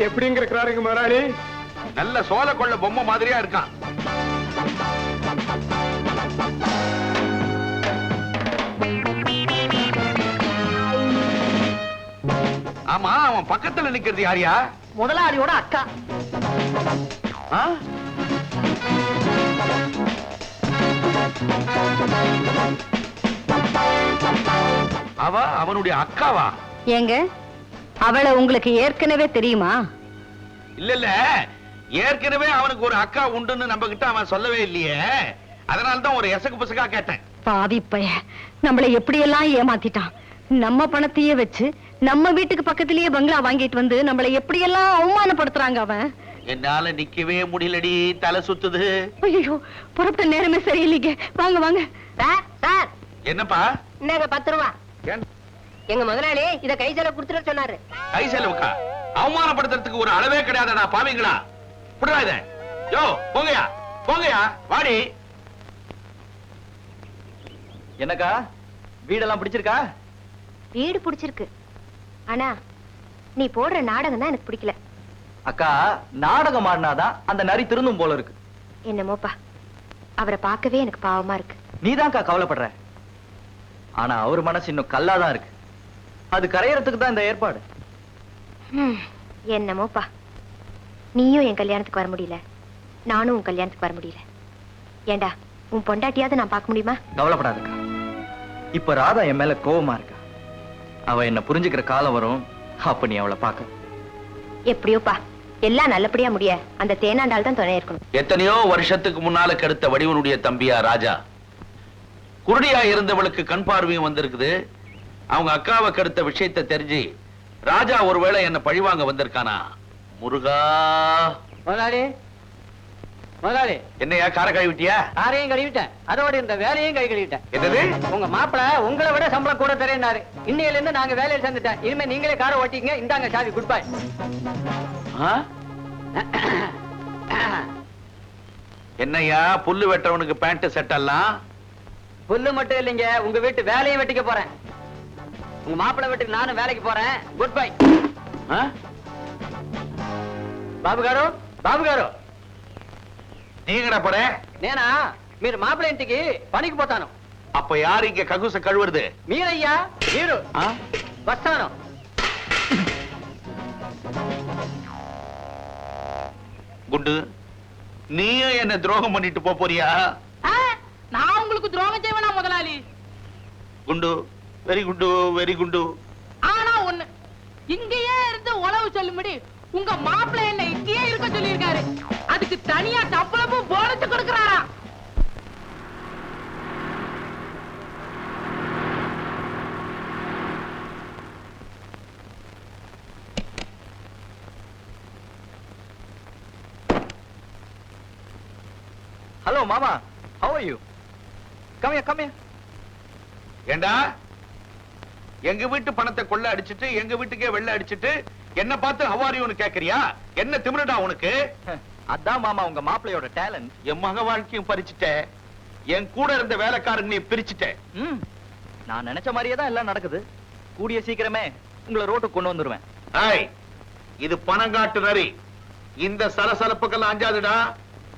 எப்படிங்க இருக்கிறாருங்க முதலாளி? நல்ல சோழ கொள்ள பொம்மை மாதிரியா இருக்கான். ஆமா, அவன் பக்கத்துல நிக்கிறது யாரியா? முதலாளியோட அக்கா. அவ அவனுடைய அக்காவா? ஏங்க, அவளை உங்களுக்கு ஏற்கனவே தெரியுமா? இல்ல இல்ல, ஏற்கனவே அவனுக்கு ஒரு அக்கா உண்டுன்னு நம்ம கிட்ட அவன் சொல்லவே இல்லையே. அதனாலதான் ஒரு எசகு புசகா கேட்டேன். பாவி பைய, நம்மளை எப்படியெல்லாம் ஏமாத்திட்டான். நம்ம பணத்தையே வச்சு நம்ம வீட்டுக்கு பக்கத்திலேயே பங்களா வாங்கிட்டு வந்து நம்மளை எப்படியெல்லாம் அவமானப்படுத்துறாங்க அவன். என்னால நிக்கவே முடியலடி, தலை சுத்துது. ஐயோ, புறப்பட்ட நேரமே சரியில்லைங்க. வாங்க வாங்க. சார், என்னப்பா? என்னங்க 10 ரூபா. எங்க முதலாளி இத கை செலவு கொடுத்துட்டு சொன்னாரு. கை செலவுக்கா? அவமானப்படுத்துறதுக்கு ஒரு அளவே கிடையாதடா பாவீங்களா. புடுறா இத. யோ, போங்கயா போங்கயா, வாடி. என்னக்கா, வீடெல்லாம் பிடிச்சிருக்கா? வீடு பிடிச்சிருக்கு, ஆனா நீ போடுற நாடகம் தான் எனக்கு பிடிக்கல. அக்கா, நாடகம் ஆடினாதான் அந்த நரி திருந்தும் போல இருக்கு. என்னமோப்பா, அவரை பார்க்கவே எனக்கு பாவமா இருக்கு. நீதான்க்கா கவலைப்படுற. ஆனா அவர் மனசு இன்னும் கல்லாதான் இருக்கு. அது கரையறதுக்கு தான் இந்த ஏற்பாடு. என்னமோப்பா, நீயும் என் கல்யாணத்துக்கு வர முடியல, நானும் உன் கல்யாணத்துக்கு வர முடியல. ஏண்டா, உன் பொண்டாட்டியாவது நான் பார்க்க முடியுமா? கவலைப்படாதக்கா, இப்ப ராதா என் மேல கோவமா இருக்கா. அவ என்ன புரிஞ்சுக்கிற காலம் வரும், அப்ப நீ அவளை பார்க்க. எப்படியோப்பா, எல்லாம் நல்லபடியா முடிய அந்த தேனாண்டால் தான் துணை இருக்கணும். எத்தனையோ வருஷத்துக்கு முன்னால கெடுத்த வடிவனுடைய தம்பியா ராஜா. குருடியா இருந்தவளுக்கு கண் பார்வையும் வந்திருக்குது. அவங்க அக்காவை கெடுத்த விஷயத்தை தெரிஞ்சு ராஜா ஒருவேளை என்ன பழிவாங்க வந்திருக்கானா? முருகா. முதலாளி, முதலாளி, என்னையா கார கழுவிட்டியா? காரையும் கழுவிட்டேன், அதோட இந்த வேலையும் கை கழுவிட்டேன். என்னது? உங்க மாப்பிள உங்களை விட சம்பளம் கூட தரேன்னாரு. இன்னையில இருந்து நாங்க வேலையில சேர்ந்துட்டேன். இனிமே நீங்களே காரை ஓட்டிக்கங்க. இந்தாங்க சாவி, குட் பை. என்னையா புல்லு வெட்டவனுக்கு பேண்ட் செட் எல்லாம்? புல்லு மட்டும் இல்லைங்க, உங்க வீட்டு வேலையும் வெட்டிக்க போறேன். உங்க மாப்பிள வீட்டுக்கு நானும் வேலைக்கு போறேன். Good bye. బాబు గారు, బాబు గారు, நீங்கடா போற? నేనా? మీరు మాపిల ఇంటికి పనికి పోతాను. அப்ப யாரு இங்க ககுச கழுவுறது? మీరయ్యా, మీరు. వస్తాను. குண்டு, நீயும் என்ன துரோகம் பண்ணிட்டு போறியா? நான் உங்களுக்கு துரோகம் செய்வேனா முதலாளி? குண்டு, வெரி குண்டு, வெரி குண்டு. ஆனா ஒண்ணு, இங்கேயே இருந்து உளவு சொல்லும்படி உங்க மாப்பிள்ளை என்ன இங்கேயே இருக்க சொல்லியிருக்காரு. அதுக்கு தனியா சம்பளமும் போனஸ் கொடுக்கறாரா? ஹலோ மாமா, how are you? Come here, come here. ஏண்டா, எங்க வீட்டு பணத்தை கொள்ள அடிச்சிட்டு எங்க வீட்டுக்கே வெள்ள அடிச்சிட்டு என்ன பார்த்து ஹவாரியோன்னு கேக்குறியா? என்ன திமிரடா உனக்கு? அதான் மாமா உங்க மாப்பிளையோட டேலண்ட். என் மக வாழ்க்கையும் பறிச்சுட்ட, என் கூட இருந்த வேலைக்காரங்களையும் பிரிச்சுட்ட. நான் நினைச்ச மாதிரியே தான் எல்லாம் நடக்குது. கூடிய சீக்கிரமே உங்களை ரோட்டுக்கு கொண்டு வந்துருவேன். ஏய், இது பணங்காட்டு நரி. இந்த சலசலப்புக்கெல்லாம் அஞ்சாதுடா.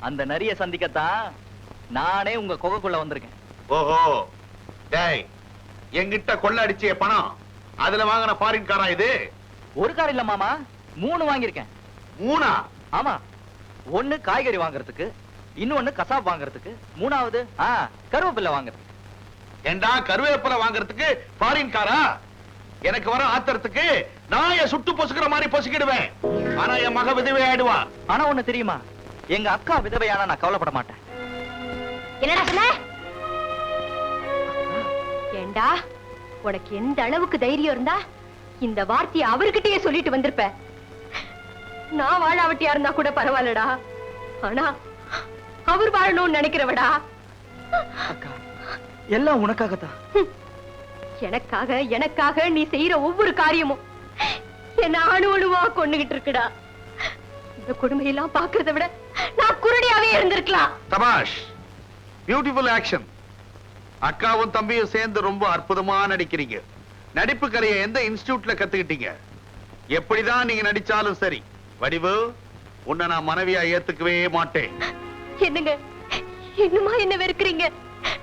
அந்த நரிய சந்திக்கத்தான் நானே உங்க குகைக்குள்ள வந்திருக்கேன். ஓஹோ, டேய், என்கிட்ட கொள்ள அடிச்சிய பணம், அதுல வாங்கின ஃபாரின் காரா இது? ஒரு கார் இல்ல மாமா, 3 வாங்கியிருக்கேன். 3? ஆமா, 1 காய்கறி வாங்குறதுக்கு, இன்னொன்னு கசாப் வாங்குறதுக்கு, 3வது கருவேப்பிலை வாங்குறதுக்கு. ஏண்டா, கருவேப்பிலை வாங்குறதுக்கு ஃபாரின் காரா? எனக்கு வர ஆத்திரத்துக்கு நான் என் சுட்டு பொசுக்கிற மாதிரி பொசுக்கிடுவேன். ஆனா என் மக விதவை ஆயிடுவா. ஆனா ஒண்ணு தெரியுமா, எங்க அக்கா விதவையானா நான் கவலைப்பட மாட்டேன். என்னடா சொன்ன? ஏண்டா, உனக்கு எந்த அளவுக்கு தைரியம் இருந்தா இந்த வார்த்தையை அவர்கிட்டயே சொல்லிட்டு வந்திருப்ப. நான் வாழாவட்டியா இருந்தா கூட பரவாயில்லடா, ஆனா அவர் வாழணும்னு நினைக்கிறவடா. அக்கா, எல்லாம் உனக்காகத்தான். எனக்காக எனக்காக நீ செய்யற ஒவ்வொரு காரியமும் என்ன அணு அணுவா கொண்டுகிட்டு இருக்குடா. இந்த கொடுமையெல்லாம் பாக்குறத விட நான் குருடியாவே இருந்திருக்கலாம். தபாஷ், பியூட்டிஃபுல் ஆக்ஷன். அக்காவும் தம்பியும் சேர்ந்து ரொம்ப அற்புதமா நடிக்கிறீங்க. நடிப்பு கலையை எந்த இன்ஸ்டிடியூட்ல கத்துக்கிட்டீங்க? எப்படிதான் நீங்க நடிச்சாலும் சரி, வடிவு, உன்னை நான் மனைவியா ஏத்துக்கவே மாட்டேன். என்னங்க, இன்னுமா என்ன வெறுக்கிறீங்க?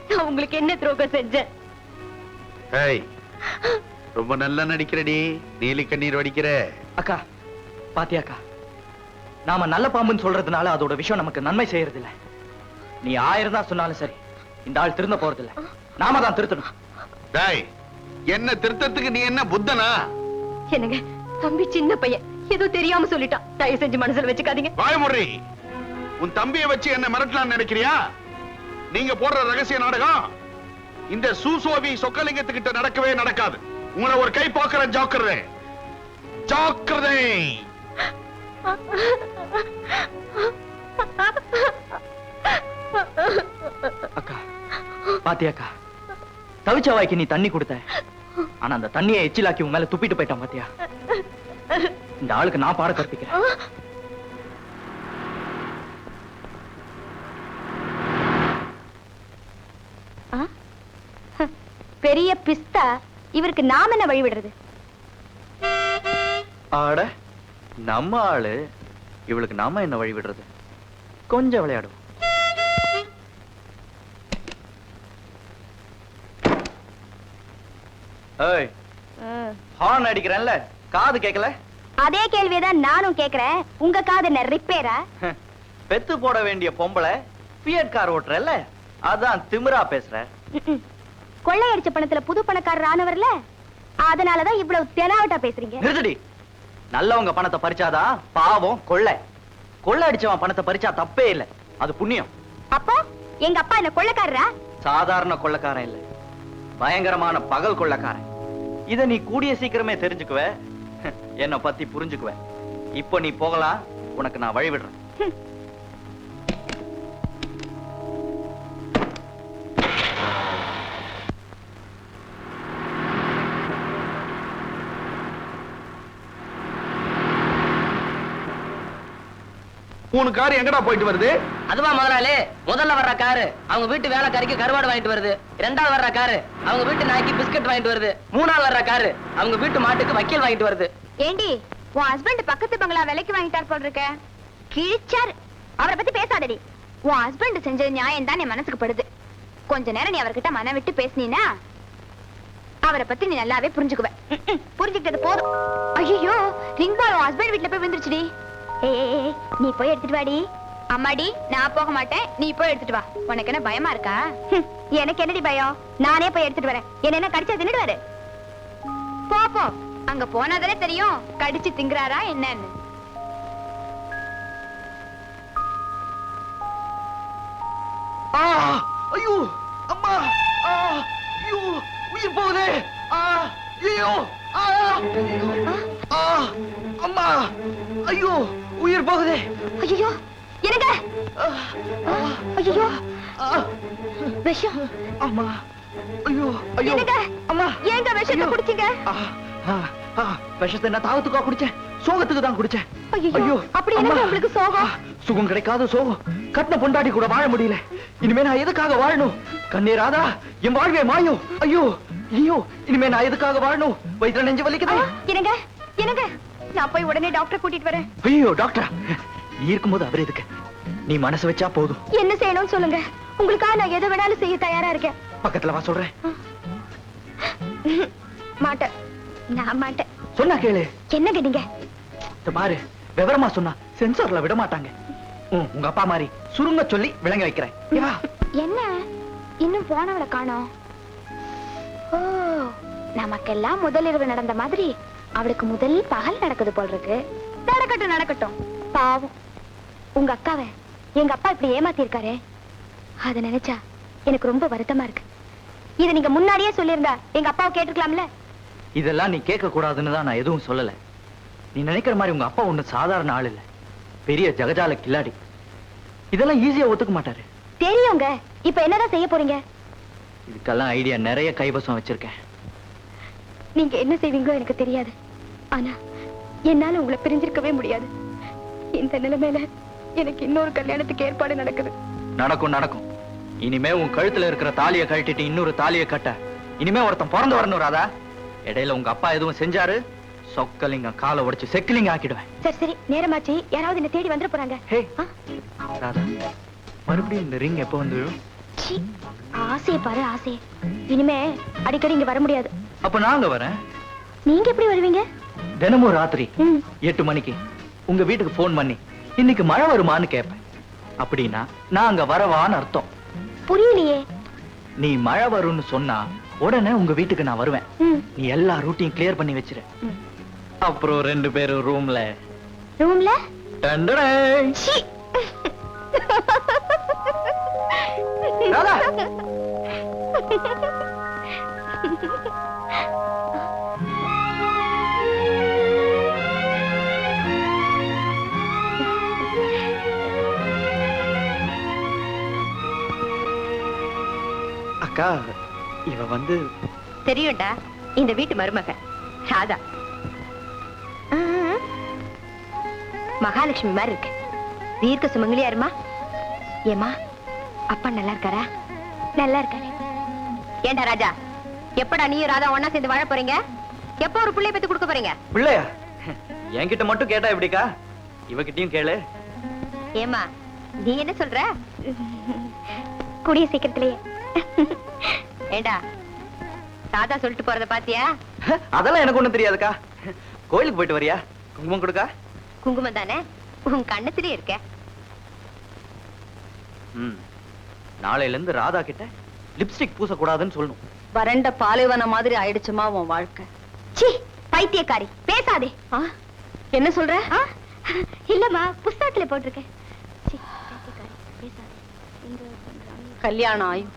நான் உங்களுக்கு என்ன துரோகம் செஞ்சேன்? ஏய், ரொம்ப நல்லா நடிக்கிறடி. நீலி கண்ணீர் வடிக்கிற. அக்கா பாத்தியாக்கா, நாம நல்ல பாம்புன்னு சொல்றதுனால அதோட விஷயம் நமக்கு நன்மை செய்யறது இல்ல. நீ 1000 தான் சொன்னாலும் சரி, இந்த ஆள் திருந்த போறது இல்ல. நாம தான் திருத்தணும். டேய், என்ன திருத்தத்துக்கு நீ என்ன புத்தனா? என்னங்க, தம்பி சின்ன பையன், ஏதோ தெரியாம சொல்லிட்டான். தயவு செஞ்சு மனசுல வச்சுக்காதீங்க. வாயமுறி. உன் தம்பியை வச்சு என்ன மிரட்டலாம்னு நினைக்கிறியா? நீங்க போடுற ரகசிய நாடகம் இந்த சூசோவி சொக்கலிங்கத்துக்கிட்ட நடக்கவே நடக்காது. உங்களை ஒரு கை போக்குற ஜாக்கிரதை. ஜாக்கிரதை. அக்கா பாத்தியாக்கா, தவிச்ச வாய்க்கு நீ தண்ணி கொடுத்த, ஆனா அந்த தண்ணியை எச்சிலாக்கி உன் மேல துப்பிட்டு போயிட்டான் பாத்தியா? இந்த ஆளுக்கு நான் பாட கற்பிக்கிறேன். பெரிய பிஸ்தா, இவருக்கு நாம என்ன வழிவிடுறது? ஆட, நம்ம ஆளு, இவளுக்கு நாம என்ன வழி விடுறது? கொஞ்சம் விளையாடுவோம். ஏய், ஹார்ன் அடிக்கிறேன்ல, காது கேட்கல? அதே கேள்வியதான் நானும் கேக்குறேன். உங்க காது என்ன ரிப்பேரா? பெத்து போட வேண்டிய பொம்பளை பியட் கார் ஓட்டுறல்ல, அதான் திமிரா பேசுற. கொள்ளையடிச்ச பணத்துல புது பணக்காரர் ஆனவர்ல, அதனாலதான் இவ்வளவு தெனாவட்டா பேசுறீங்க. நிறுத்தடி. நல்லவங்க பணத்தை பறிச்சாதான் பாவம் கொள்ளை. கொள்ளை அடிச்சவன் பணத்தை பறிச்சா தப்பே இல்ல, அது புண்ணியம். அப்போ எங்க அப்பா என்ன கொள்ளைக்காரரா? சாதாரண கொள்ளைக்காரன் இல்ல, பயங்கரமான பகல் கொள்ளைக்காரன். இத நீ கூடிய சீக்கிரமே தெரிஞ்சுக்குவ, என்ன பத்தி புரிஞ்சுக்குவ. இப்போ நீ போகலாம், உனக்கு நான் வழி விடுறேன். உன் கார் எங்கடா போயிட்டு வருது? அதுவா முதலாளி, முதல்ல வர்ற காரு அவங்க வீட்டு வேலைக்காரிக்கு கருவாடு வாங்கிட்டு வருது. 2வது வர்ற காரு அவங்க வீட்டு நாய்க்கு பிஸ்கட் வாங்கிட்டு வருது. 3வது வர்ற காரு அவங்க வீட்டு மாட்டுக்கு வக்கீல் வாங்கிட்டு வருது. ஏண்டி, உன் ஹஸ்பண்ட் பக்கத்து பங்களா விலைக்கு வாங்கிட்டார் போல் இருக்க. கிழிச்சார். அவரை பத்தி பேசாதடி. உன் ஹஸ்பண்ட் செஞ்ச நியாயம் தான் என் மனசுக்கு படுது. கொஞ்ச நேரம் நீ அவர்கிட்ட மனம் விட்டு பேசினீனா அவரை பத்தி நீ நல்லாவே புரிஞ்சுக்குவ. புரிஞ்சுக்கிட்டது போதும். ஐயோ, ரிங் பால் உன் ஹஸ்பண்ட் வீட்டுல போய் விழுந்துருச்சுடி. ஏய், நீ போய் எடுத்துட்டு வாடி. அம்மாடி, நான் போக மாட்டேன், நீ போய் எடுத்துட்டு வா. உனக்கு என்ன பயமா இருக்கா? எனக்கு என்னடி பயம்? நானே போய் எடுத்துட்டு வரேன். என்ன கடிச்சா தின்னுடுவாரு. போ போ, அங்க போனாதானே தெரியும் கடிச்சு திங்குறாரா என்னன்னு. ஐயோ அம்மா, ஐயோ உயிர் போகுதே. ஐயோ அம்மா, ஐயோ உயிர் போகுதே. ஐயோ, என்னங்க? ஐயோ, விஷம். அம்மா, ஐயோ ஐயோ என்னங்க? அம்மா, ஏங்க விஷத்தை குடிச்சீங்க? விஷத்தை நான் தாகத்துக்கா குடிச்சேன், சோகத்துக்கு தான் குடிச்சேன். ஐயோ, அப்படி என்ன உங்களுக்கு சோகம்? சுகம் கிடைக்காத சோகம். கட்டின பொண்டாட்டி கூட வாழ முடியல. இனிமே நான் எதுக்காக வாழணும்? கண்ணே ராதா, என் வாழ்வே மாயும். ஐயோ ஐயோ, இனிமே நான் எதுக்காக வாழணும்? வயிற்றுல நெஞ்சு வலிக்குது. என்னங்க? என்னங்க? நான் போய் உடனே டாக்டர் கூட்டிட்டு வரேன். ஐயோ டாக்டரா, நீ இருக்கும்போது அவர் எதுக்கு? நீ மனசு வச்சா போதும். என்ன செய்யணும்னு சொல்லுங்க, உங்களுக்காக நான் எதை வேணாலும் செய்ய தயாரா இருக்கேன். பக்கத்துல வா சொல்றேன். மாட்டேன், நான் மாட்டேன். சொன்னா கேளு. என்னங்க நீங்க? பாரு, விவரமா சொன்னா சென்சார்ல விட மாட்டாங்க. உங்க அப்பா மாதிரி சுருங்க சொல்லி விளங்க வைக்கிறேன். என்ன இன்னும் போனவளை காணோம்? ஓ, நமக்கெல்லாம் முதல் இரவு நடந்த மாதிரி அவளுக்கு முதல் பகல் நடக்குது போல் இருக்கு. நடக்கட்டும் நடக்கட்டும். பாவம், உங்க அக்காவை எங்க அப்பா இப்படி ஏமாத்தி இருக்காரு. அத நினைச்சா எனக்கு ரொம்ப வருத்தமா இருக்கு. இத நீங்க முன்னாடியே சொல்லியிருந்தா எங்க அப்பாவை கேட்டுக்கலாம்ல. இதெல்லாம் நீ கேட்க கூடாதுன்னு தான் நான் எதுவும் சொல்லல. நீ நினைக்கிற மாதிரி உங்க அப்பா ஒண்ணு சாதாரண ஆள் இல்ல, பெரிய ஜகஜால கில்லாடி. இதெல்லாம் ஈஸியா ஒத்துக்க மாட்டாரு. தெரியுங்க. இப்ப என்னதான் செய்ய போறீங்க? இதுக்கெல்லாம் ஐடியா நிறைய கைவசம் வச்சிருக்கேன். நீங்க என்ன செய்வீங்களோ எனக்கு தெரியாது. ஆனா என்னால உங்களை பிரிஞ்சிருக்கவே முடியாது. இந்த நிலைமையில எனக்கு இன்னொரு கல்யாணத்துக்கு ஏற்பாடு நடக்குது. நடக்கும் நடக்கும். இனிமே உன் கழுத்துல இருக்கிற தாலியை கழட்டிட்டு இன்னொரு தாலியை கட்ட இனிமே ஒருத்தன் பிறந்து வரணும் ராதா. இடையில உங்க அப்பா எதுவும் செஞ்சாரு சொக்கலிங்க காலை உடைச்சு செக்கிலிங்க ஆக்கிடுவேன். சரி சரி, நேரமாச்சு, யாராவது என்ன தேடி வந்துட போறாங்க. ஹே ஆ? ராதா, மறுபடியும் இந்த ரிங் எப்போ வந்து விழும்? சீ, ஆசையை பாரு ஆசையை. இனிமே அடிக்கடி இங்க வர முடியாது. அப்ப நாங்க வரேன். நீங்க எப்படி வருவீங்க? தினமும் ராத்திரி ம். 8 மணிக்கு உங்க வீட்டுக்கு போன் பண்ணி இன்னைக்கு மழை வருமான்னு கேட்பேன். அப்படின்னா நான் அங்க வரவான்னு அர்த்தம். புரியலையே. நீ மழை வரும்னு சொன்னா உடனே உங்க வீட்டுக்கு நான் வருவேன். ம். நீ எல்லா ரூட்டையும் கிளியர் பண்ணி வச்சிரு. ம். அப்புறம் 2 பேரும் ரூம்ல ரூம்ல? டண்டடே. சீ. ராதா. அக்கா, இவ வந்து தெரியும்டா, இந்த வீட்டு மருமக ராதா. மகாலட்சுமி மாதிரி இருக்கு. தீர்க்க சுமங்கலியா இருமா. ஏமா, அப்பா நல்லா இருக்காரா? நல்லா இருக்காரு. ஏண்டா ராஜா, எப்படா நீயும் ராதா ஒண்ணா சேர்ந்து வாழ போறீங்க? எப்ப ஒரு பிள்ளைய பத்தி கொடுக்க போறீங்க? பிள்ளையா? என்கிட்ட மட்டும் கேட்டா எப்படிக்கா? இவகிட்டயும் கேளு. ஏமா, நீ என்ன சொல்ற? கூடிய சீக்கிரத்திலேயே. ஏண்டா, ராதா சொல்லிட்டு போறத பாத்தியா? அதெல்லாம் எனக்கு ஒண்ணும் தெரியாதுக்கா. கோயிலுக்கு போயிட்டு வரியா? குங்குமம் கொடுக்கா? குங்குமம் தானே உன் கண்ணத்திலே இருக்க. நாளையில இருந்து ராதா கிட்ட லிப்ஸ்டிக் பூசக்கூடாதுன்னு சொல்லணும். வறண்ட பாலைவன மாதிரி ஆயிடுச்சுமா உன் வாழ்க்கை. சீ, பைத்தியக்காரி, பேசாதே. என்ன சொல்ற? இல்லம்மா, புஸ்தகத்துல போட்டிருக்கேன். சீ, பைத்தியக்காரி, பேசாதே. கல்யாணம் ஆயும்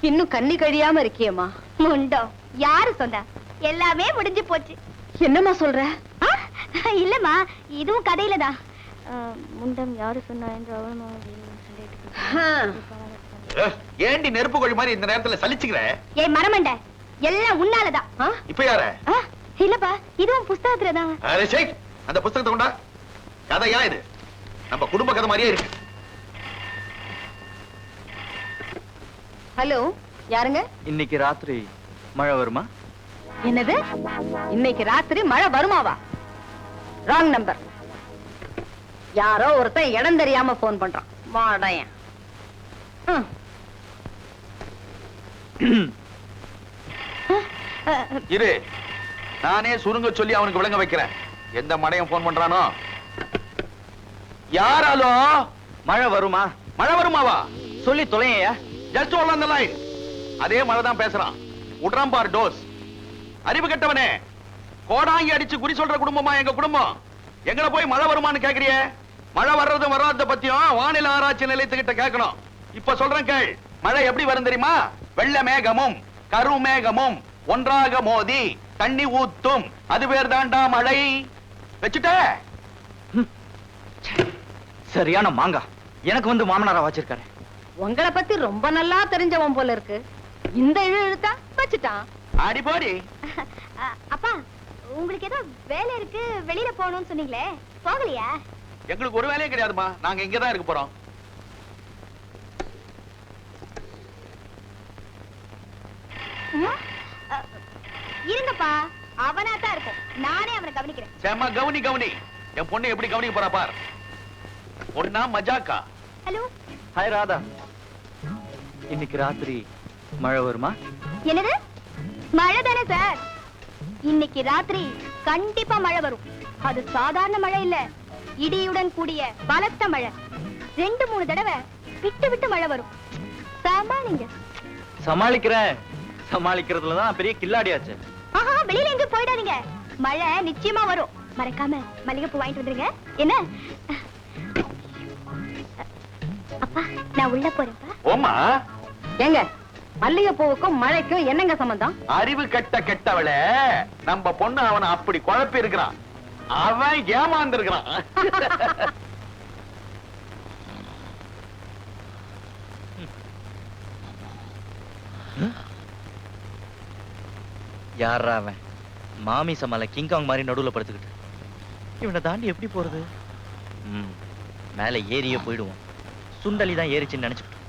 இன்னும் கண்ணி கழியாம இருக்கியேம்மா. முண்டோ, யாரு சொன்னா? எல்லாமே முடிஞ்சு போச்சு. என்னம்மா சொல்ற? இல்லம்மா, இதுவும் கதையில தான். முண்டம் யாரு சொன்னா என்று ஏண்டி நெருப்பு கோழி மாதிரி இந்த நேரத்துல சலிச்சுக்கிற? ஏய் மரமண்ட, எல்லாம் உன்னாலதான். இப்ப யாரு? இல்லப்பா, இதுவும் புஸ்தகத்துல தான். அரே சே, அந்த புத்தகத்தை கொண்டா. கதையா இது? நம்ம குடும்ப கதை மாதிரியே இருக்கு. ஹலோ, யாருங்க? இன்னைக்கு ராத்திரி மழை வருமா? என்னது? இன்னைக்கு ராத்திரி மழை வருமாவா? Wrong number. யாரோ ஒருத்தன் இடம் தெரியாம போன் பண்றான். வாடையன். இரு, நானே சுருங்க சொல்லி அவனுக்கு விளங்க வைக்கிறேன். எந்த மடையும் போன் பண்றானோ? யாராலோ? மழை வருமா? மழை வருமாவா? சொல்லி தொலையா. Just hold on the line. அதே மழை தான் பேசுறான். உட்றான் பார் டோஸ். அறிவு கெட்டவனே, கோடாங்கி அடிச்சு குறி சொல்ற குடும்பமா எங்க குடும்பம்? எங்களை போய் மழை வருமான்னு கேக்குறியே? மழை வர்றதும் வராத பத்தியும் வானிலை ஆராய்ச்சி நிலையத்துக்கிட்ட கேட்கணும். இப்ப சொல்றேன் கேள். மழை எப்படி வரும் தெரியுமா? வெள்ள மேகமும் கருமேகமும் ஒன்றாக மோதி தண்ணி ஊத்தும். அது பேர் தாண்டா மழை. வச்சுட்ட? சரியான மாங்கா. எனக்கு வந்து மாமனாரா வச்சிருக்காரு. உங்களை பத்தி ரொம்ப நல்லா தெரிஞ்சவன் போல இருக்கு. இந்த இழுத்தா வச்சுட்டான். அடி போடி. அப்பா, உங்களுக்கு ஏதோ வேலை இருக்கு, வெளியில போகணும்னு சொன்னீங்களே, போகலையா? எங்களுக்கு ஒரு வேலையும் கிடையாதுமா. நாங்க இங்கதான் இருக்க போறோம். இருங்கப்பா, அவனாத்தான் இருக்கும். நானே அவனை கவனிக்கிறேன். சேமா கவுனி கவுனி. என் பொண்ணு எப்படி கவனிக்க போறா பார். பொண்ணா மஜாக்கா? ஹலோ. ஹாய் ராதா. இன்னைக்கு ராத்திரி மழை வருமா? என்னது? மழை தானே சார். இன்னைக்கு ராத்திரி கண்டிப்பா மழை வரும். அது சாதாரண மழை இல்ல, இடியுடன் கூடிய பலத்த மழை. 2-3 தடவை விட்டு விட்டு மழை வரும். சமாளிங்க. சமாளிக்கிறேன். சமாளிக்கிறதுலதான் பெரிய கில்லாடியாச்சு. ஆஹா, வெளியில எங்க போயிடாதீங்க. மழை நிச்சயமா வரும். மறக்காம மல்லிகைப்பூ வாங்கிட்டு வந்துருங்க. என்ன? அப்பா, நான் உள்ள போறேன்ப்பா. ஓமா. ஏங்க, மல்லிகை பூவுக்கும் மழைக்கும் என்னங்க சம்பந்தம்? அறிவு கெட்ட கெட்டவளே, நம்ம பொண்ணு அவனை அப்படி குழப்பி இருக்கிறான். அவன் ஏமாந்து இருக்கிறான். யாரா அவன்? மாமி சமால கிங்காங் மாதிரி நடுவுல படுத்துக்கிட்டு. இவனை தாண்டி எப்படி போறது? மேல ஏறியே போயிடுவோம். சுண்டலி தான் ஏறிச்சுன்னு நினைச்சுக்கிட்டு.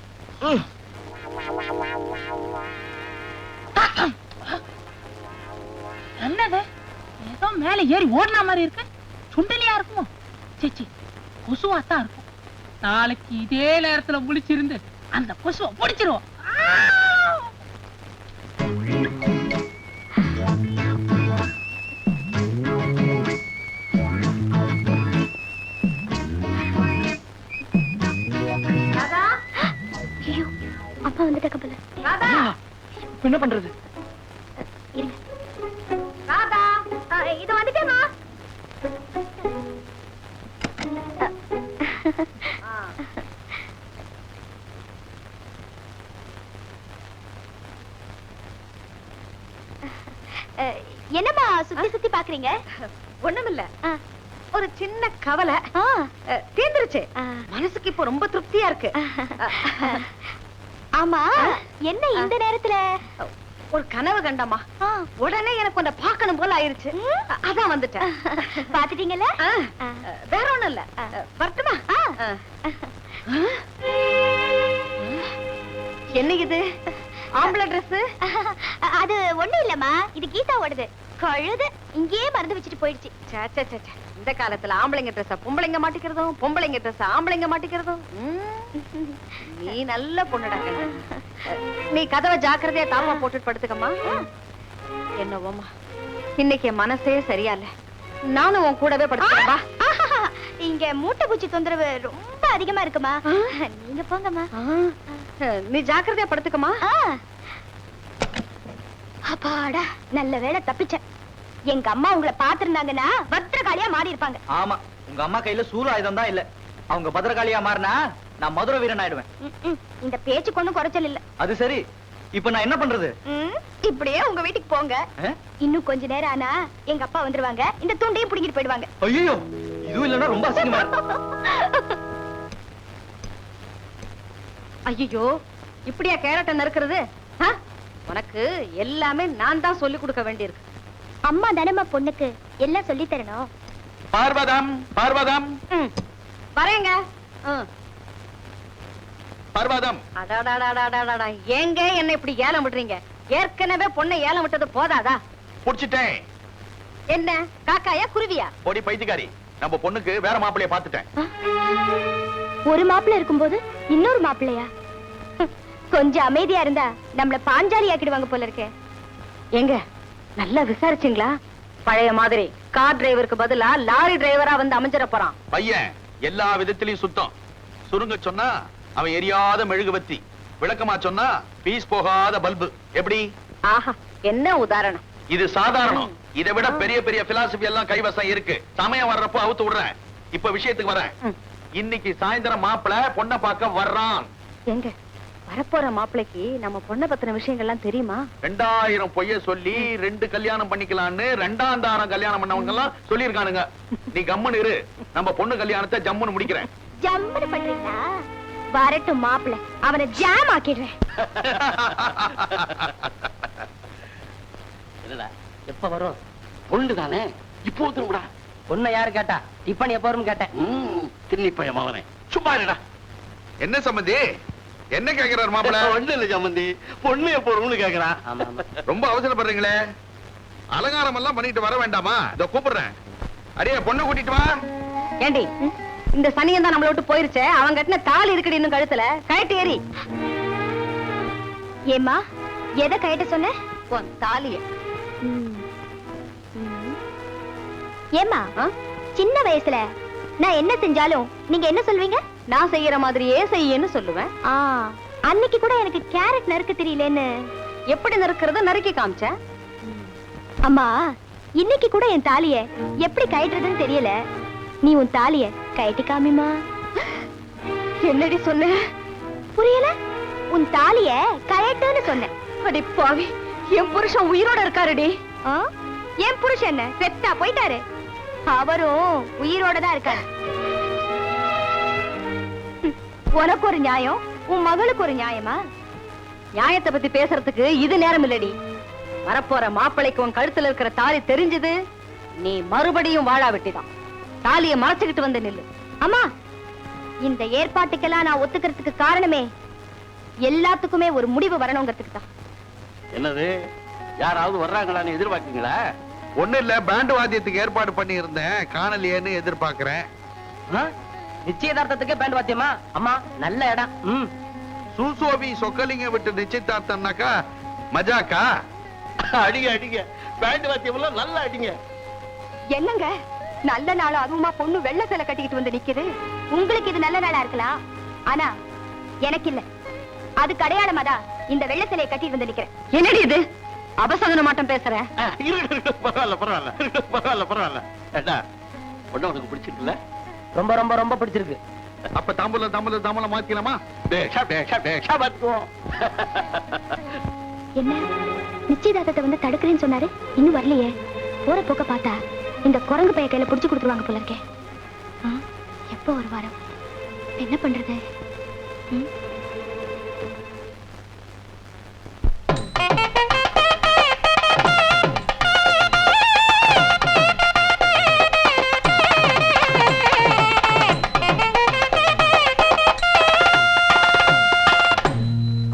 என்னது? ஏதோ மேல ஏறி ஓடின மாதிரி இருக்கு. சுண்டலியா இருக்குமோ? சேச்சி, கொசுவாத்தான் இருக்கும். நாளைக்கு இதே நேரத்துல முழிச்சிருந்து அந்த கொசுவை பிடிச்சிருவோம். அப்பா வந்துட்ட கப்பல. என்ன பண்றது? ராதா, இது வந்துட்டேமா. என்னம்மா சுத்தி சுத்தி பாக்குறீங்க? ஒண்ணுமில்ல, ஒரு சின்ன கவலை தீர்ந்துருச்சு. மனசுக்கு இப்போ ரொம்ப திருப்தியா இருக்கு. ஆமா, என்ன இந்த நேரத்துல? ஒரு கனவு கண்டமா, உடனே எனக்கு உன்னை பார்க்கணும் போல ஆயிருச்சு. அதான் வந்துட்டேன். பாத்துட்டீங்கல்ல? வேற ஒண்ணும் இல்ல. வரட்டுமா? என்ன இது? ஆம்பளை ட்ரெஸ்? அது ஒண்ணும் இல்லம்மா, இது கீதா ஓடுது. கழுது இங்கேயே மறந்து வச்சுட்டு போயிடுச்சு. இந்த காலத்துல ஆம்பளைங்க ட்ரெஸ் பொம்பளைங்க மாட்டிக்கிறதும், பொம்பளைங்க ட்ரெஸ் ஆம்பளைங்க மாட்டிக்கிறதும். நீ நல்ல பொண்ணுடா. நீ கதவை ஜாக்கிரதையா தாமா போட்டுட்டு படுத்துக்கம்மா. என்னவோமா, இன்னைக்கு என் மனசே சரியா இல்ல. நானும் உன் கூடவே படுத்துக்கவா? இங்க மூட்டை பூச்சி தொந்தரவு ரொம்ப அதிகமா இருக்குமா, நீங்க போங்கம்மா. நீ ஜாக்கிரதையா படுத்துக்கம்மா. அப்பாடா, நல்ல வேளை தப்பிச்சேன். எங்க அம்மா உங்களை பாத்திருந்தாங்கன்னா பத்திரகாளியா மாறி இருப்பாங்க. ஆமா, உங்க அம்மா கையில சூறு ஆயுதம் தான் இல்ல. அவங்க பத்திரகாளியா மாறினா நான் மதுரை வீரன் ஆயிடுவேன். இந்த பேச்சுக்கு ஒண்ணும் குறைச்சல் இல்ல. அது சரி, இப்ப நான் என்ன பண்றது? இப்படியே உங்க வீட்டுக்கு போங்க. இன்னும் கொஞ்ச நேரம் ஆனா எங்க அப்பா வந்துருவாங்க. இந்த துண்டையும் புடிங்கிட்டு போயிடுவாங்க. ஐயோ, இதுவும் இல்லன்னா ரொம்ப அசிங்கமா இருக்கு. ஐயோ, இப்படியா கேரட்டை நறுக்கிறது? உனக்கு எல்லாமே நான் தான் சொல்லி கொடுக்க வேண்டியிருக்கு. அம்மா தானம்மா பொண்ணுக்கு எல்லாம் சொல்லி தரணும். பார்வதம், பார்வதம், வரேங்க. பார்வதம். அடாடாடாடாடாடா, ஏங்க என்ன இப்படி ஏலம் விடுறீங்க? ஏற்கனவே பொண்ணை ஏலம் விட்டது போதாதா? புடிச்சிட்டேன். என்ன காக்காயா குருவியா? பொடி பைத்தியக்காரி, நம்ம பொண்ணுக்கு வேற மாப்பிள்ளைய பாத்துட்டேன். ஒரு மாப்பிள்ளை இருக்கும்போது இன்னொரு மாப்பிள்ளையா? கொஞ்சம் அமைதியா இருந்தா நம்மள பாஞ்சாலி ஆக்கிடுவாங்க போல இருக்கே. எங்க நல்லா விசாரிச்சீங்களா? பழைய மாதிரி கார் டிரைவருக்கு பதிலா லாரி டிரைவரா வந்து அமைஞ்சிட போறான். பையன் எல்லா விதத்திலையும் சுத்தம். சுருங்க சொன்னா அவன் எரியாத மெழுகுவத்தி, விளக்கமா சொன்னா பீஸ் போகாத பல்பு. எப்படி? ஆஹா, என்ன உதாரணம்! இது சாதாரணம். இதை விட பெரிய பெரிய பிலாசபி எல்லாம் கைவசம் இருக்கு. சமயம் வர்றப்போ அவுத்து விடுறேன். இப்ப விஷயத்துக்கு வரேன். இன்னைக்கு சாயந்தரம் மாப்பிளை பொண்ணை பார்க்க வர்றான். எங்க வரப்போற மாப்பிளைக்கு நம்ம பொண்ணை பத்தின விஷயங்கள்லாம் தெரியுமா? 2000 பொய்ய சொல்லி 2 கல்யாணம் பண்ணிக்கலான்னு 2ஆம் தாரம் கல்யாணம் பண்ணவங்க எல்லாம் சொல்லிருக்கானுங்க. நீ கம்முன்னு இரு, நம்ம பொண்ணு கல்யாணத்தை ஜம்முன்னு முடிக்கிறேன். ஜம்முன்னு பண்றீங்களா? வரட்டும் மாப்பிள்ளை, அவனை ஜாம் ஆக்கிடுறேன். எப்ப வரும்? பொண்ணு தானே, இப்போ வந்துருடா. பொண்ணை யாரு கேட்டா? டிஃபன் எப்ப வரும்னு கேட்டேன். திண்ணிப்பைய மகனே, சும்மா இருடா. என்ன சம்பந்தி, என்ன கேக்குறாரு மாப்பிள்ள? ஒண்ணு இல்ல சம்பந்தி, பொண்ணு எப்ப வரும்னு கேக்குறான். ரொம்ப அவசரப்படுறீங்களே. அலங்காரம் எல்லாம் பண்ணிட்டு வர வேண்டாமா? இதோ கூப்பிடுறேன். அடியே, பொண்ணை கூட்டிட்டு வா. ஏண்டி, இந்த சனியன் தான் நம்மள விட்டு போயிருச்சே, அவன் கட்டின தாலி இருக்குடி இன்னும் கழுத்துல. கழட்டி ஏறி. ஏம்மா, எதை கழட்ட சொன்ன? உன் தாலிய. ஏம்மா, சின்ன வயசுல நான் என்ன செஞ்சாலும் நீங்க என்ன சொல்வீங்க? நான் செய்யற மாதிரியே செய்யன்னு சொல்லுவேன். அன்னைக்கு கூட எனக்கு கேரட் நறுக்க தெரியலன்னு எப்படி நறுக்கிறது நறுக்கி காமிச்சேன். அம்மா, இன்னைக்கு கூட என் தாலிய எப்படி கழட்டுறதுன்னு தெரியல. நீ உன் தாலிய கழட்டி காமிமா. என்னடி சொன்ன? புரியல? உன் தாலிய கழட்டுன்னு சொன்னேன். அடி பாவி, என் புருஷன் உயிரோட இருக்காருடி. என் புருஷன் என்ன செத்தா போயிட்டாரு? அவரும் உயிரோட தான் இருக்காரு. உனக்கு ஒரு நியாயம், உன் மகளுக்கு ஒரு நியாயமா? நியாயத்தை பத்தி பேசுறதுக்கு இது நேரம் இல்லடி. வரப்போற மாப்பிளைக்கு உன் கழுத்துல இருக்கிற தாலி தெரிஞ்சது, நீ மறுபடியும் வாழா வெட்டிதான். தாலிய மறைச்சுக்கிட்டு வந்து நில்லு. அம்மா, இந்த ஏற்பாட்டுக்கெல்லாம் நான் ஒத்துக்கிறதுக்கு காரணமே எல்லாத்துக்குமே ஒரு முடிவு வரணுங்கிறதுக்கு தான். என்னது, யாராவது வர்றாங்களான்னு எதிர்பார்க்கீங்களா? ஒண்ணு இல்ல, பேண்ட் வாத்தியத்துக்கு ஏற்பாடு பண்ணி இருந்தேன், காணலையேன்னு எதிர்பார்க்கிறேன். நிச்சயதார்த்தத்துக்கு பேண்ட் வாத்தியமா? அம்மா நல்ல இடம். சூசோபி சொக்கலிங்க விட்டு நிச்சயதார்த்தம்னாக்கா மஜாக்கா? அடிங்க அடிங்க, பேண்ட் வாத்தியம் எல்லாம் நல்லா அடிங்க. என்னங்க நல்ல நாள் அதுவுமா பொண்ணு வெள்ளை சேலை கட்டிக்கிட்டு வந்து நிக்குது. உங்களுக்கு இது நல்ல நாளா இருக்கலாம், ஆனா எனக்கு இல்ல. அது அடையாளமாதான் இந்த வெள்ளை சேலையை கட்டிட்டு வந்து நிக்கிறேன். என்னடி இது அபசகன மாட்டம் பேசுற? பரவாயில்ல பரவாயில்ல பரவாயில்ல பரவாயில்ல. ஏண்டா பொண்ணு உனக்கு பிடிச்சிருக்குல்ல? ரொம்ப ரொம்ப ரொம்ப பிடிச்சிருக்கு. அப்ப தாம்பூலம் மாத்திக்கலாமா? பேஷா பேஷா பேஷா பாத்துக்குவோம். என்ன நிச்சயதார்த்தத்தை வந்து தடுக்கிறேன்னு சொன்னாரு, இன்னும் வரலையே. போற போக்க பார்த்தா இந்த குரங்கு பைய கையில புடிச்சு கொடுத்துருவாங்க போல இருக்கே. எப்போ ஒரு வாரம் என்ன பண்றது?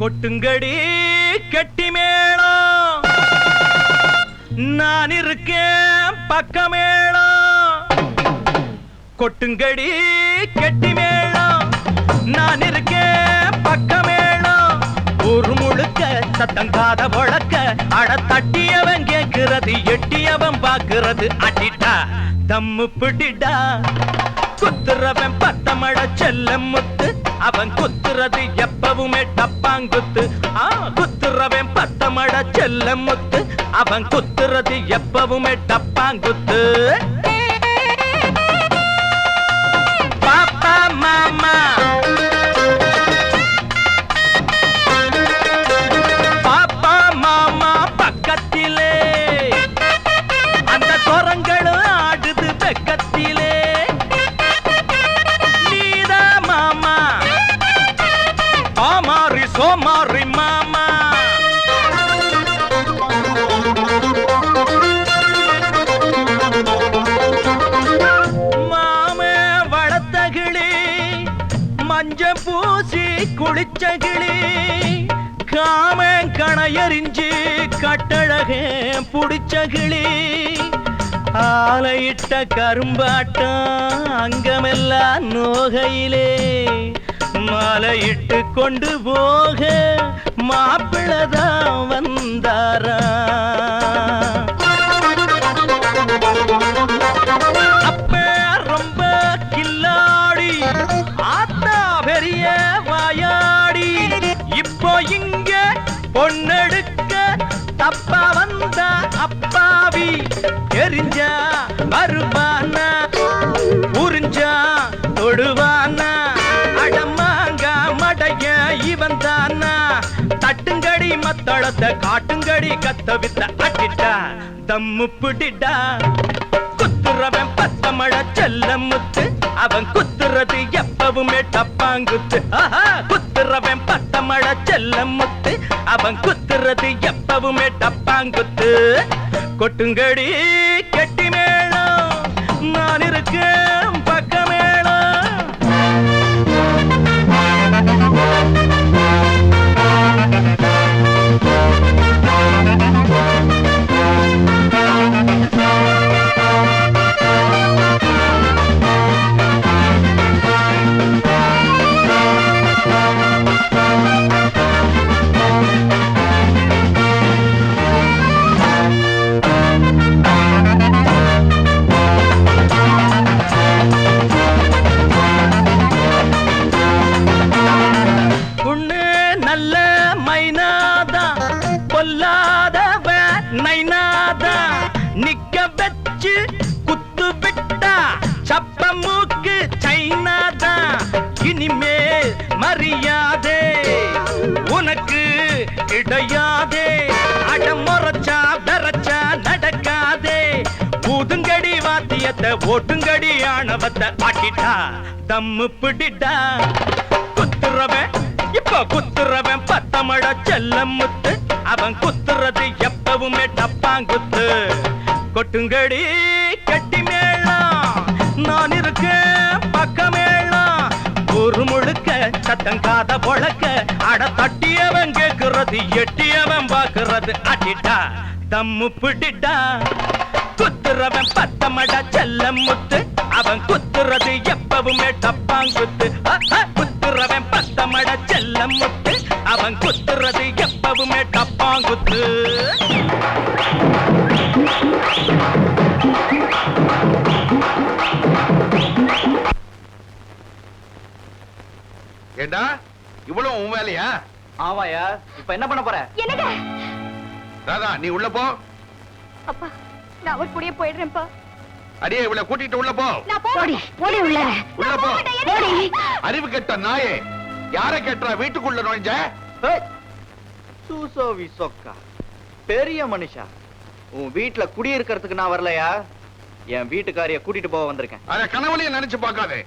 கொட்டுங்கடி கெட்டி மேளம், நான் இருக்கேன் பக்கமேளம். கொட்டுங்கடி கெட்டி மேளம், நான் இருக்கேன் பக்கமேளம். ஒரு முழுக்க சத்தம் காத வழக்க, அட தட்டியவன் கேட்கிறது, எட்டியவன் பாக்குறது. அடிட்டா தம்மு பிடிடா, குத்துறவன் பத்தமட செல்ல முத்து, அவன் குத்துறது எப்பவுமே டப்பாங்குத்து. குத்துறவன் பத்தமட செல்ல முத்து, அவன் குத்துறது எப்பவுமே டப்பாங்குத்து. பாப்பா மாமா பாப்பா மாமா பக்கத்திலே, அந்த குரங்களும் ஆடுது வெக்கத்திலே. சோமாரி மாமா மாமே வளர்த்தகிளி, மஞ்ச பூசி குளிச்சகிளி, காமன் கணையறிஞ்சு கட்டழகே புடிச்சகிளி. ஆலையிட்ட கரும்பாட்டம் அங்கமெல்லாம் நோகையிலே, மாலையிட்டு கொண்டு போக மாப்பிள்ளதான் வந்தாரா. அப்ப ரொம்ப கில்லாடி, ஆத்தா பெரிய வாயாடி. இப்போ இங்க பொண்ணெடுக்க தப்பா வந்த அப்பாவி, எரிஞ்சா வருவானா, உறிஞ்சா தொடுவானா. இவன் தானா தட்டுங்கடி மத்தளத்தை காட்டுங்கடி கத்த வித்த. அடிட்டா தம்மு பிடிடா, குத்துறவன் பத்தமழ செல்ல முத்து, அவன் குத்துறது எப்பவுமே டப்பாங்குத்து. குத்துறவன் பத்தமழ செல்ல முத்து, அவன் குத்துறது எப்பவுமே டப்பாங்குத்து. கொட்டுங்கடி கெட்டி மேளம், நான் இருக்கேன் பக்கமேளம். நிக்க வச்சு குத்து விட்டா சப்ப மூக்கு சைனாதா. இனிமேல் மரியாதே உனக்கு கிடையாதே, அடமுறைச்சா வெறச்சா நடக்காதே. ஊதுங்கடி வாத்தியத்தை ஓட்டுங்கடி ஆணவத்தை. ஆட்டிட்டா தம்மு பிடிட்டா, குத்துறவன் இப்ப குத்துறவன் பத்தமழ செல்ல முத்து, அவன் குத்துறது எப்பவுமே டப்பாங்குத்து. கொட்டுங்கடி கெட்டி மேளம், நான் இருக்கேன் பக்கமேளம். ஒரு முழுக்க சத்தம் காத பொழக்க, அட தட்டியவன் கேட்கிறது, எட்டியவன் பாக்குறது. அடிட்டா தம்மு பிடிட்டா, குத்துறவன் பத்தமட செல்ல முத்து அவன் குத்துறது எப்பவுமே டப்பாங்குத்து குத்துறவன் பத்தமட செல்ல முத்து அவன் குத்துறது எப்பவுமே டப்பாங்குத்து ஏண்டா இவ்வளவு உன் வேலையா? ஆமாயா, இப்ப என்ன பண்ண போற? என்னங்க ராதா நீ உள்ள போ. அப்பா நான் அவர் கூடயே போயிடுறேன்ப்பா. அடியே இவளை கூட்டிட்டு உள்ள போ. நான் போடி போடி உள்ள உள்ள போ. போடி. அறிவு கெட்ட நாயே, யாரை கேட்டா வீட்டுக்குள்ள நுழைஞ்ச? சூசோவி சொக்கா, பெரிய மனுஷா, உன் வீட்டுல குடி இருக்கிறதுக்கு நான் வரலையா, என் வீட்டுக்காரிய கூட்டிட்டு போக வந்திருக்கேன். அத கனவுலயே நினைச்சு பார்க்காதே.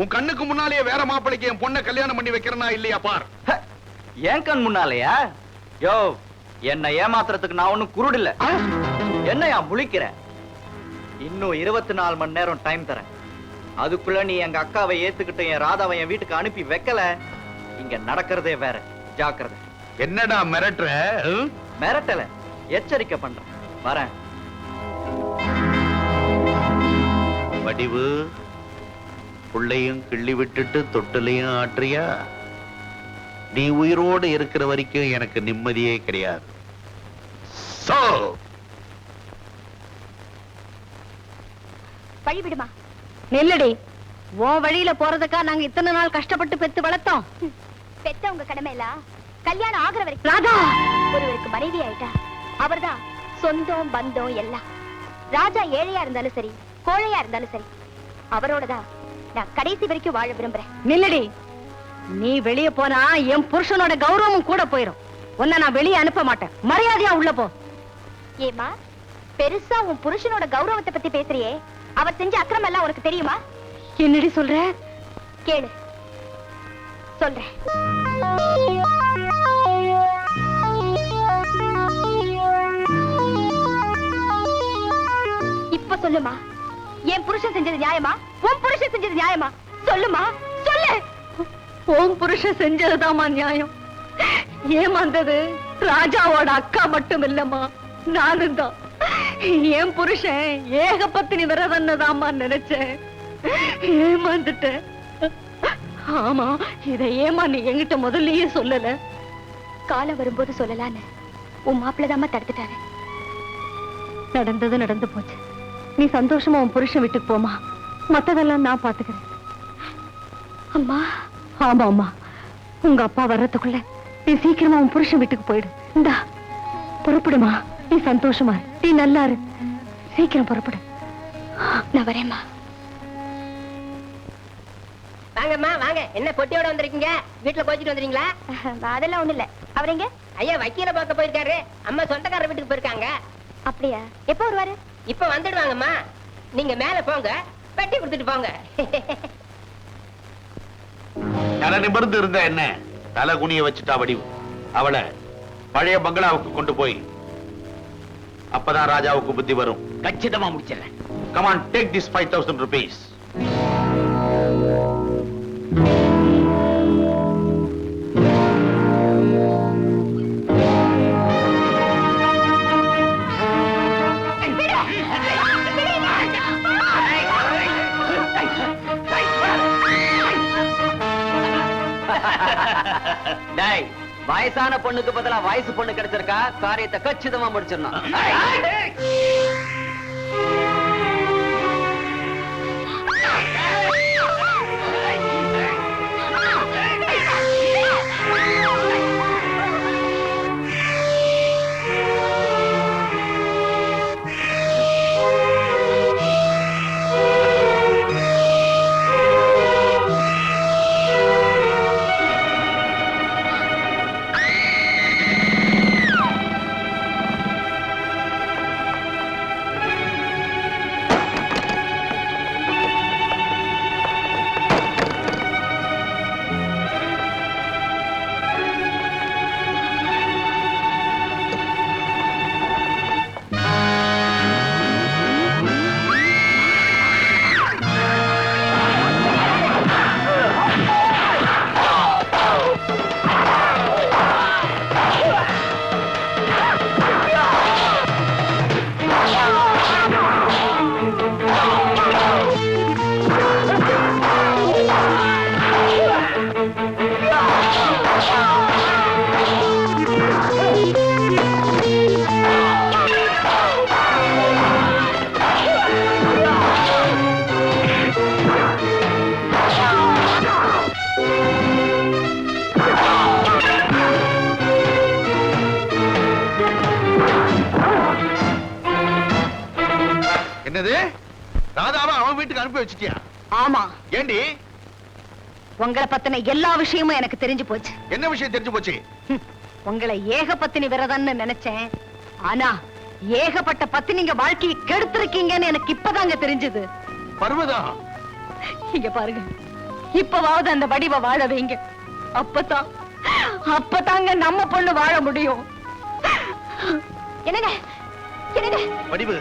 உன் கண்ணுக்கு முன்னாலேயே வேற மாப்பிளைக்கு என் பொண்ணை கல்யாணம் பண்ணி வைக்கிறனா இல்லையா பார். என் கண் முன்னாலயா? யோ, என்ன ஏமாத்துறதுக்கு நான் ஒண்ணும் குருடில்ல. என்னையா முழிக்கிற? இன்னும் 24 மணி நேரம் டைம் தரேன். அதுக்குள்ள நீ எங்க அக்காவை ஏத்துக்கிட்டு என் ராதாவை என் வீட்டுக்கு அனுப்பி வைக்கல, இங்க நடக்கிறதே வேற. ஜாக்கிரதை. என்னடா மிரட்டுற? மிரட்டல, எச்சரிக்கை பண்றேன். வரேன். வடிவு, புள்ளையும் கிள்ளி விட்டுட்டு தொட்டிலையும் ஆற்றியா? நீ உயிரோடு இருக்கிற வரைக்கும் எனக்கு நிம்மதியே கிடையாது. வழி விடுமா. நெல்லடி, உன் வழியில போறதுக்கா நாங்க இத்தனை நாள் கஷ்டப்பட்டு பெத்து வளர்த்தோம். பெத்த உங்க கடமை எல்லாம் கல்யாணம் ஆகுற வரைக்கும். ராதா ஒருவருக்கு மனைவி ஆயிட்டா அவர்தான் சொந்தம் பந்தம் எல்லாம். ராஜா ஏழையா இருந்தாலும் சரி, கோழையா இருந்தாலும் சரி, அவரோடதான் நான் கடைசி வரைக்கும் வாழ விரும்புறேன். நில்லடி, நீ வெளியே போனா என் புருஷனோட கௌரவமும் கூட போயிரும். உன்னை நான் வெளியே அனுப்ப மாட்டேன். மரியாதையா உள்ள போ. ஏமா பெருசா உன் புருஷனோட கௌரவத்தை பத்தி பேசுறியே, அவர் செஞ்ச அக்கிரமம் எல்லாம் உனக்கு தெரியுமா? என்னடி சொல்ற? கேளு சொல்றேன். இப்ப சொல்லுமா, என் புருஷன் செஞ்சது நியாயமா, உன் புருஷன் செஞ்சது நியாயமா? சொல்லுமா, சொல்லு. உன் புருஷன் செஞ்சதுதாம்மா நியாயம். ஏமாந்தது ராஜாவோட அக்கா மட்டும் இல்லம்மா, நானும் தான். என் புருஷன் ஏகபத்தினி விரதன்னதாம்மா நினைச்சேன், ஏமாந்துட்டேன். ஆமா, இதை ஏமா நீ என்கிட்ட முதல்லயே சொல்லல? காலம் வரும்போது சொல்லலான்னு உன் மாப்பிள்ளதாம்மா தடுத்துட்டாரு. நடந்தது நடந்து போச்சு. நீ சந்தோஷமா உன் புருஷன் வீட்டுக்கு போமா, மத்ததெல்லாம் நான் பாத்துக்கிறேன். அம்மா. ஆமா அம்மா, உங்க அப்பா வர்றதுக்குள்ள நீ சீக்கிரமா உன் புருஷன் வீட்டுக்கு போயிடு. இந்தா புறப்படுமா. நீ சந்தோஷமா இரு, நீ நல்லா இரு. சீக்கிரம் புறப்படு. நான் வரேம்மா. வாங்கம்மா வாங்க. என்ன பொட்டியோட வந்திருக்கீங்க? வீட்டுல கோச்சிட்டு வந்துறீங்களா? அதெல்லாம் ஒண்ணு இல்ல. அவர் எங்க? ஐயா வக்கீல பார்க்க போயிருக்காரு. அம்மா சொந்தக்கார வீட்டுக்கு போயிருக்காங்க. அப்படியா? எப்ப வருவாரு? இப்ப வந்துடுவாங்கம்மா. நீங்க மேல போங்க, பெட்டி கொடுத்துட்டு போங்க. தலை நிமிர்ந்து இருந்த என்ன தலை குனிய வச்சுட்டா வடிவு. அவளை பழைய பங்களாவுக்கு கொண்டு போய் அப்பதான் ராஜாவுக்கு புத்தி வரும். கச்சிதமா முடிச்சிடறேன். Come on, take this 5,000 rupees. டேய், வயசான பொண்ணுக்கு பதிலா வயசு பொண்ணு கிடைச்சிருக்கா, காரியத்தை கச்சிதமா முடிச்சிடணும். ராதாவை அவன் வீட்டுக்கு அனுப்பி வச்சிட்டியா? ஆமா, ஏண்டி? உங்களை பத்தின எல்லா விஷயமும் எனக்கு தெரிஞ்சு போச்சு. என்ன விஷயம் தெரிஞ்சு போச்சு? உங்களை ஏக பத்தினி விரதம்னு நினைச்சேன். ஆனா ஏகப்பட்ட பத்தினிங்க வாழ்க்கையை கெடுத்திருக்கீங்கன்னு எனக்கு இப்பதாங்க தெரிஞ்சது. பர்வதா, இங்க பாருங்க, இப்பவாவது அந்த வடிவ வாழ வைங்க. அப்பதாங்க நம்ம பொண்ணு வாழ முடியும். என்னங்க என்னங்க, வடிவு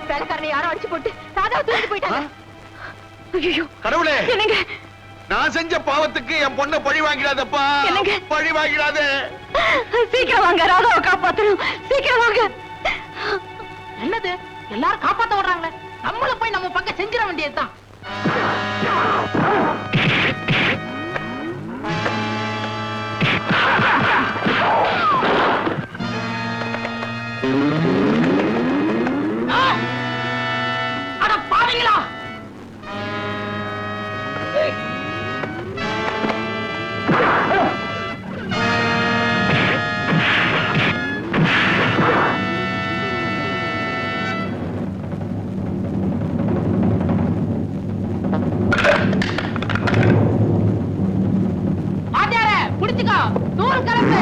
வேலைக்காரனை யாரும் அடிச்சு போட்டு ராதாவை தூக்கிட்டு போயிட்டாங்க. ஐயோ கடவுளே, என்னங்க, நான் செஞ்ச பாவத்துக்கு என் பொண்ணை பழி வாங்கிடாதப்பா. என்னங்க? பழி வாங்கிடாத. சீக்கிரம் வாங்க, ராதாவை காப்பாத்தணும். சீக்கிரம் வாங்க. என்னது எல்லாரும் காப்பாத்த விடுறாங்களே, நம்மளும் போய் நம்ம பக்கம் செஞ்சிட வேண்டியதுதான். அட பாவீங்களா! வாத்தியாரே, புடிச்சுக்கோ, தூள் கலந்து.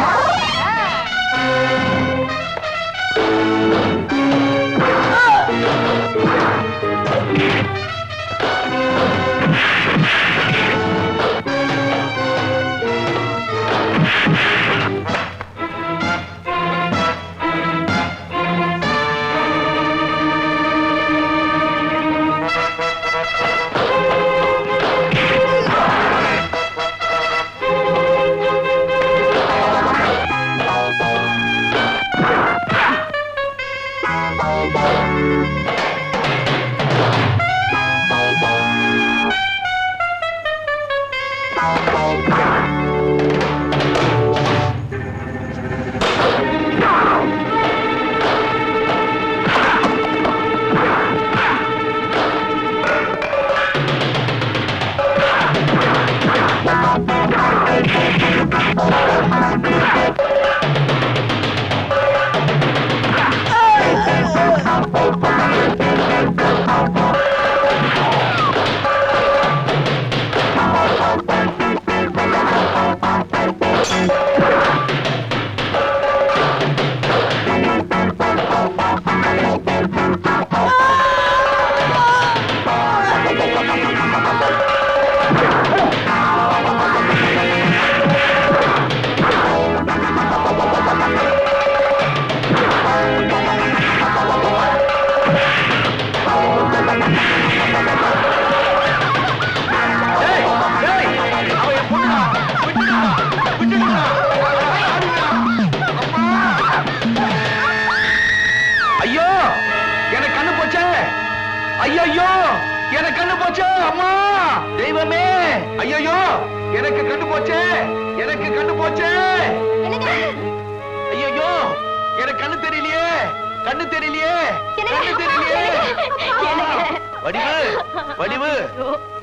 ஐயோ, எனக்கு கண்ணு போச்சே. ஐயோ, எனக்கு கண்ணு போச்சே. அம்மா, தெய்வமே. ஐயோ, எனக்கு கண்ணு போச்சே. எனக்கு கண்ணு போச்சே. ஐயோ, எனக்கு கண்ணு தெரியலையே. கண்ணு தெரியலையே. கண்ணு தெரியலையே. வடிவு, வடிவு,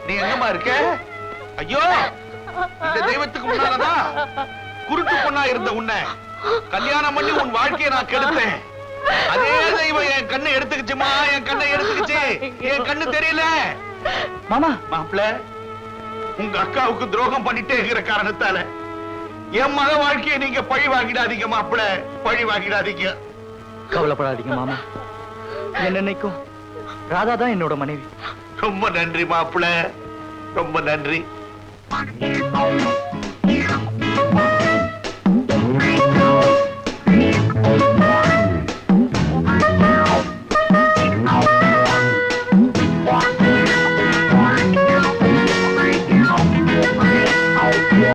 நீ எங்கம்மா இருக்க? ஐயோ, இந்த தெய்வத்துக்கு முன்னாலதான் குருட்டு பொண்ணா இருந்த உன்னை கல்யாணம் பண்ணி உன் வாழ்க்கையை நான் கெடுத்தேன். அதே தெய்வம் என் கண்ணை எடுத்துக்கிச்சுமா. என் கண்ணை எடுத்துக்கிச்சு. என் கண்ணு தெரியல. மாமா, மாப்பிள்ள, உங்க அக்காவுக்கு துரோகம் பண்ணிட்டே இருக்கிற காரணத்தால என் மக வாழ்க்கையை நீங்க பழி வாங்கிடாதீங்க மாப்பிள்ள. பழி வாங்கிடாதீங்க. கவலைப்படாதீங்க மாமா. என்னைக்கும் ராதா தான் என்னோட மனைவி. ரொம்ப நன்றி மாப்பிள்ள, ரொம்ப நன்றி.